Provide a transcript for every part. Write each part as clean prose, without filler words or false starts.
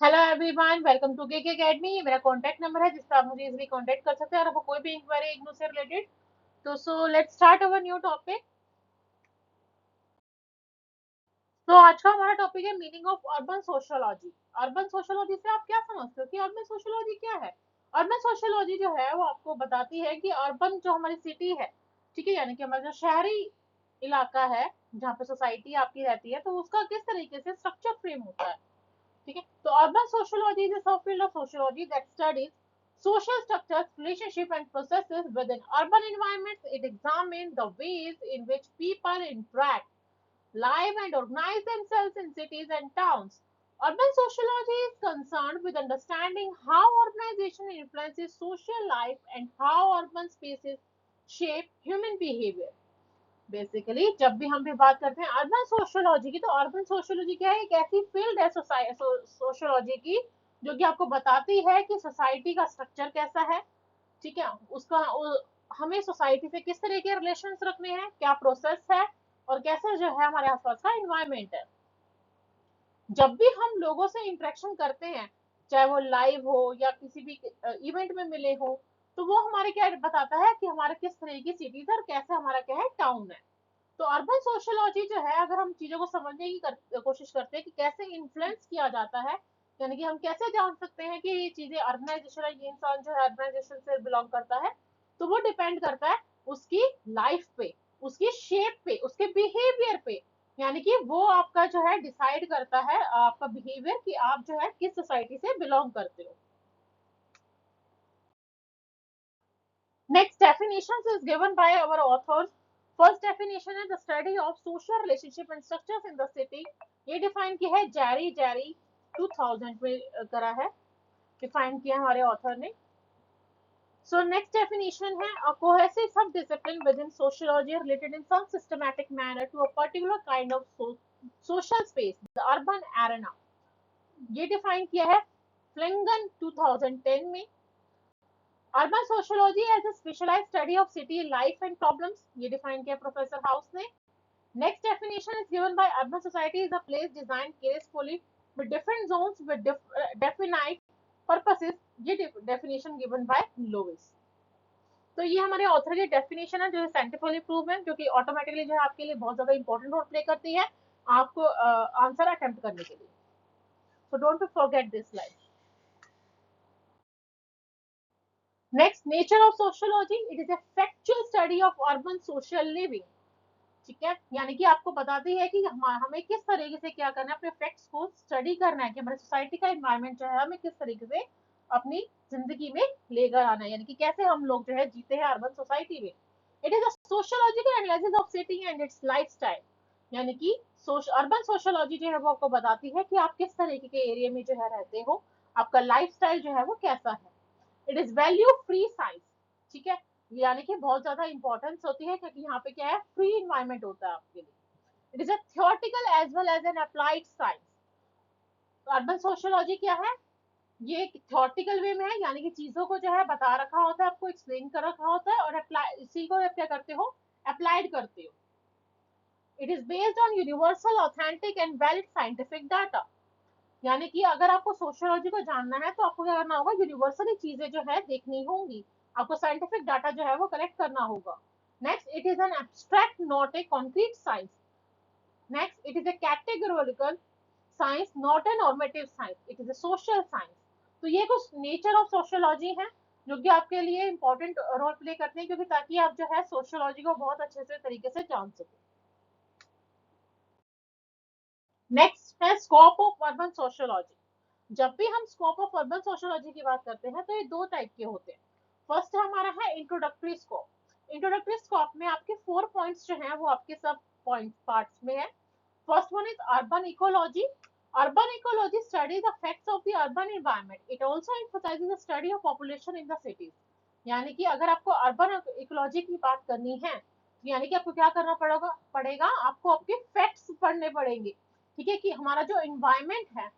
Hello everyone, welcome to KK academy. ये मेरा contact number है जिस पर आप मुझे इजीली कॉन्टैक्ट कर सकते हैं और आपको कोई भी इंक्वायरी इग्नू से रिलेटेड। तो let's start our new topic. तो आज का हमारा टॉपिक है meaning of urban sociology. Urban sociology से आप क्या समझते हो कि अर्बन सोशियोलॉजी क्या है? अर्बन सोशियोलॉजी जो है वो आपको बताती है कि अर्बन जो हमारी सिटी है, ठीक है, यानी कि हमारा जो शहरी इलाका है जहाँ पे सोसाइटी आपकी रहती है, तो उसका किस तरीके से स्ट्रक्चर फ्रेम होता है। ठीक है, तो urban sociology is a subfield of sociology that studies social structures, relationship and processes within urban environments. It examines the ways in which people interact, live and organize themselves in cities and towns. Urban sociology is concerned with understanding how urbanization influences social life and how urban spaces shape human behavior. Basically जब भी हम भी बात करते हैं urban sociology की, तो urban sociology क्या है? एक ऐसी फील्ड है सोशियोलॉजी की जो कि आपको बताती है कि सोसाइटी का स्ट्रक्चर कैसा है। ठीक है, हमें सोसाइटी से किस तरह के रिलेशंस रखने हैं, क्या प्रोसेस है, और कैसे जो है हमारे आसपास का इन्वायरमेंट है। जब भी हम लोगों से इंटरेक्शन करते हैं, चाहे वो लाइव हो या किसी भी इवेंट में मिले हो, तो वो हमारे क्या बताता है कि हमारे किस तरह की सिटीज है और कैसे हमारा क्या है टाउन है। तो अर्बन सोशियोलॉजी जो है, अगर हम चीजों को समझने की कोशिश करते हैं कि कैसे इन्फ्लुएंस किया जाता है, यानी कि हम कैसे जान सकते हैं कि ये चीजें अर्बनाइजेशन है, ये इंसान जो है अर्बनाइजेशन से बिलोंग करता है, तो वो डिपेंड करता है उसकी लाइफ पे, उसकी शेप पे, उसके बिहेवियर पे। यानी कि वो आपका जो है डिसाइड करता है आपका बिहेवियर कि आप जो है किस सोसाइटी से बिलोंग करते हो। Next definitions is given by our authors. First definition is the study of social relationship and structures in the city. ये डिफाइन किया है जेरी 2000 में करा है, डिफाइन किया हमारे ऑथर ने। So next definition है a cohesive subdiscipline within sociology related in some systematic manner to a particular kind of social space, the urban arena. ये डिफाइन किया है फ्लिंगन 2010 में। Urban sociology as a specialized study of city life and problems, ये define किया professor House ने। Next definition is given by urban society is a place design carefully with different zones with definite purposes, ये definition given by Lewis. तो ये हमारे author की definition है जो साइंटिफिकली प्रूव है, जो कि ऑटोमेटिकली जो है आपके लिए बहुत ज्यादा इंपॉर्टेंट रोल प्ले करती है आपको आंसर अटेम्प्ट करने के लिए। So don't forget this line. Next, nature of sociology, it is a factual study of urban social living. ठीक है, यानी कि आपको बताती है कि हमें किस तरीके से क्या करना है, अपने फैक्ट्स को स्टडी करना है कि हमारे सोसाइटी का एनवायरनमेंट जो है हमें किस तरीके से अपनी जिंदगी में लेकर आना है, यानी कि कैसे हम लोग जो है जीते हैं अर्बन सोसाइटी में। It is a sociological analysis of city and it's lifestyle, यानी कि अर्बन सोशियोलॉजी जो है वो आपको बताती है कि आप किस तरीके के एरिया में जो है रहते हो, आपका लाइफस्टाइल जो है वो कैसा है। It is value free science. ठीक है, यानी कि बहुत ज्यादा इंपॉर्टेंस होती है क्योंकि यहाँ पे क्या है, फ्री इन्वायरमेंट होता है आपके लिए। It is a theoretical as well as an applied science. तो अर्बन सोशियोलॉजी क्या है? ये थियोरटिकल वे में है, यानी कि चीजों को जो है बता रखा होता है, आपको एक्सप्लेन कर रखा होता है, और अप्लाई इसी को आप क्या करते हो, अप्लाइड करते हो। It is based on universal authentic and valid scientific data, यानी कि अगर आपको सोशियोलॉजी को जानना है तो आपको क्या करना होगा, यूनिवर्सली चीजें जो है देखनी होंगी, आपको साइंटिफिक डाटा जो है वो कलेक्ट करना होगा। Next, it is an abstract not a concrete science. Next, it is a categorical science not a normative science, it is a social science. तो ये कुछ नेचर ऑफ सोशियोलॉजी है जो कि आपके लिए इंपॉर्टेंट रोल प्ले करते हैं, क्योंकि ताकि आप जो है सोशियोलॉजी को बहुत अच्छे से तरीके से जान सके। नेक्स्ट है स्कोप ऑफ अर्बन सोशियोलॉजी। जब भी हम स्कोप ऑफ अर्बन सोशियोलॉजी की बात करते हैं तो ये दो टाइप के होते हैं। फर्स्ट हमारा है इंट्रोडक्टरी स्कोप। इंट्रोडक्टरी स्कोप में आपके 4 पॉइंट्स जो हैं वो आपके सब पॉइंट पार्ट्स में है। First one is urban ecology. Urban ecology study the facts of the urban environment, it also emphasises the study of population in the cities. यानी कि अगर आपको अर्बन इकोलॉजी की बात करनी है, तो यानी कि आपको क्या करना पड़ेगा, आपको आपके फैक्ट्स पढ़ने पड़ेंगे। ठीक है, कि हमारा जो एनवायरनमेंट है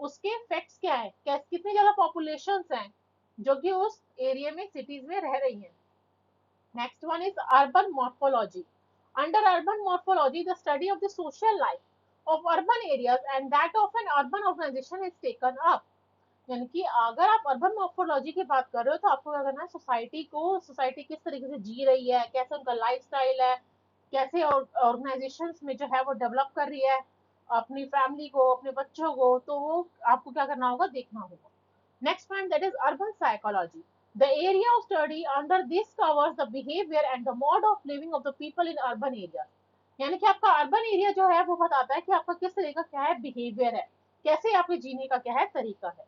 उसके फैक्ट्स क्या है, कितनी ज्यादा पॉपुलेशन हैं जो कि उस एरिया में सिटीज में रह रही हैं। Next one is urban morphology. Under urban morphology the study of the social life, of urban areas and that of an urban organization is taken up. यानी कि अगर आप अर्बन मॉर्फोलॉजी की बात कर रहे हो तो आपको क्या करना है, सोसाइटी किस तरीके से जी रही है, कैसे उनका लाइफस्टाइल है, कैसे ऑर्गेनाइजेशंस में जो है वो डेवलप कर रही है अपनी फैमिली को, अपने बच्चों को, तो वो आपको क्या करना होगा, देखना होगा. Next point, that is urban psychology. The area of study under this covers the behavior and the mode of living of the people in urban areas. यानी कि आपका अर्बन एरिया जो है वो बताता है कि आपका किस तरह का क्या है बिहेवियर है, कैसे आपके जीने का क्या है तरीका है.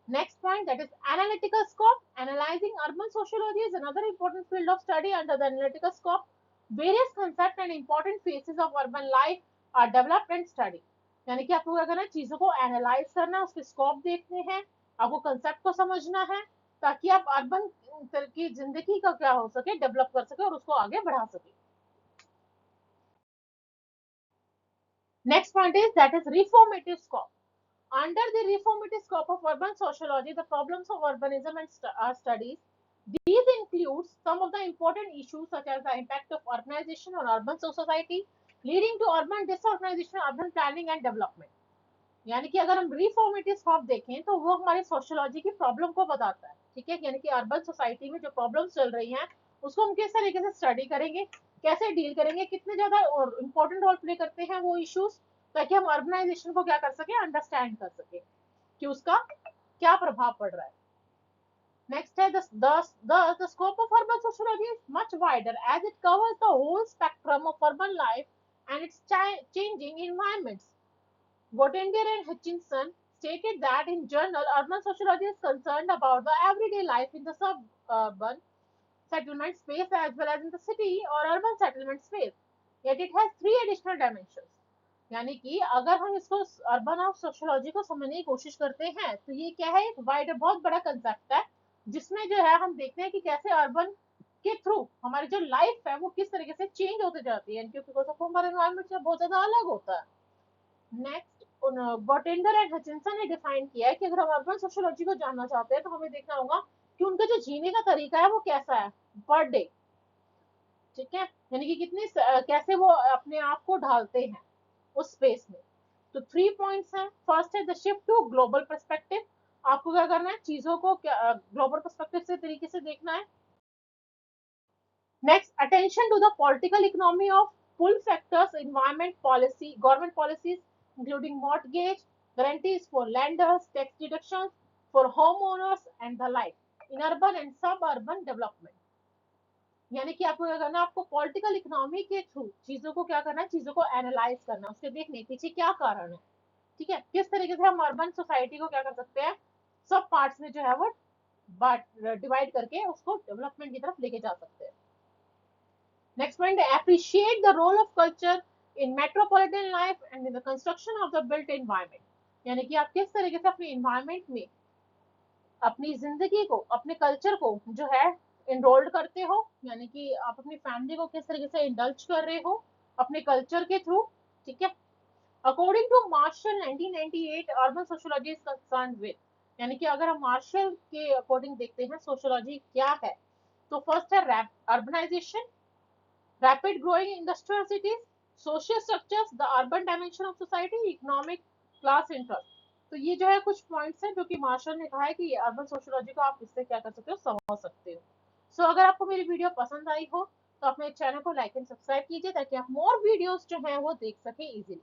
Next point, that is analytical scope. Analyzing urban sociology is another important field of study under the analytical scope. Various concepts and important phases of urban life are developed and studied. यानी कि आपको क्या करना है, चीजों को analyse करना, उसके स्कोप देखने हैं, आपको कंसेप्ट को समझना है, ताकि आप अर्बन की जिंदगी का क्या हो सके, डेवलप कर सके और उसको आगे बढ़ा सके. Next point is that is reformative scope. Under the reformative scope of urban sociology, the problems of urbanism are studies. These include some of the important issues such as the impact of urbanization on urban society, leading to urban disorganization, urban planning and development. यानी कि अगर हम reformative scope देखें तो वो हमारे sociology की problem को बताता है. ठीक है, यानी कि अर्बन सोसाइटी में जो प्रॉब्लम्स चल रही हैं उसको हम किस तरीके से स्टडी करेंगे, कैसे डील करेंगे, कितने ज्यादा इंपॉर्टेंट रोल प्ले करते हैं वो इश्यूज, ताकि हम अर्बनाइजेशन को क्या कर सके, अंडरस्टैंड कर सके कि उसका क्या प्रभाव पड़ रहा है. Next है the scope of urban sociology is much wider as it covers the whole spectrum of urban life and its changing environments. Gottinger and Hutchinson stated that in general, urban sociology is concerned about the everyday life in the suburban settlement space as well as in the city or urban settlement space. Yet it has three additional dimensions. यानी कि अगर हम इसको urban of sociology को समझने की कोशिश करते हैं तो ये क्या है, एक वाइड बहुत बड़ा कंसेप्ट है जिसमें जो है हम देखते हैं कि कैसे अर्बन के थ्रू हमारी जो लाइफ है वो किस तरीके से चेंज होते जाती है, क्योंकि हमारा एनवायरमेंट बहुत ज्यादा अलग होता है. नेक्स्ट, गॉटेंडर एंड हचिंसन ने डिफाइन किया है कि अगर हम अर्बन सोशियोलॉजी को जानना चाहते हैं तो हमें देखना होगा कि उनका जो जीने का तरीका है वो कैसा है पर डे. ठीक है, यानी कि कैसे वो अपने आप को ढालते हैं उस स्पेस में. तो 3 पॉइंट्स हैं. फर्स्ट है the shift to global perspective. आपको क्या करना है, चीजों को ग्लोबल पर्सपेक्टिव से तरीके से देखना है. Next, attention to the political economy of pull factors, environment policy, government policies including mortgage guarantees for lenders, tax deductions for homeowners and the like in urban and suburban development. यानी कि आपको क्या करना है, आपको पॉलिटिकल इकोनॉमी के through चीजों को क्या करना है, चीजों को एनालाइज करना, उसके देखने पीछे क्या कारण है. ठीक है, किस तरीके से हम अर्बन सोसाइटी को क्या कर सकते हैं, सब पार्ट्स में जो है वो डिवाइड करके उसको डेवलपमेंट की तरफ लेके जा सकते हैं. Next point, appreciate the role of culture in metropolitan life and in the construction of the built environment. यानी कि आप किस तरीके से अपने एनवायरमेंट में अपनी जिंदगी को, अपने कल्चर को जो है इनरोल्ड करते हो, यानी कि आप अपनी फैमिली को किस तरीके से इंडल्ज कर रहे हो अपने कल्चर के थ्रू. ठीक है, according to Marshall 1998 urban sociology is concern with, यानी कि अगर हम मार्शल के अकॉर्डिंग देखते हैं सोशियोलॉजी क्या है, तो फर्स्ट है urbanization, rapid growing industrial cities, social structures, the urban dimension of society, economic class interest. तो ये जो है कुछ पॉइंट्स हैं जो कि मार्शल ने कहा है कि अर्बन सोशियोलॉजी को आप इससे क्या कर सकते हो, समझ सकते हो. सो अगर आपको मेरी वीडियो पसंद आई हो तो अपने चैनल को लाइक एंड सब्सक्राइब कीजिए ताकि आप मोर वीडियोस जो है वो देख सके इजीली.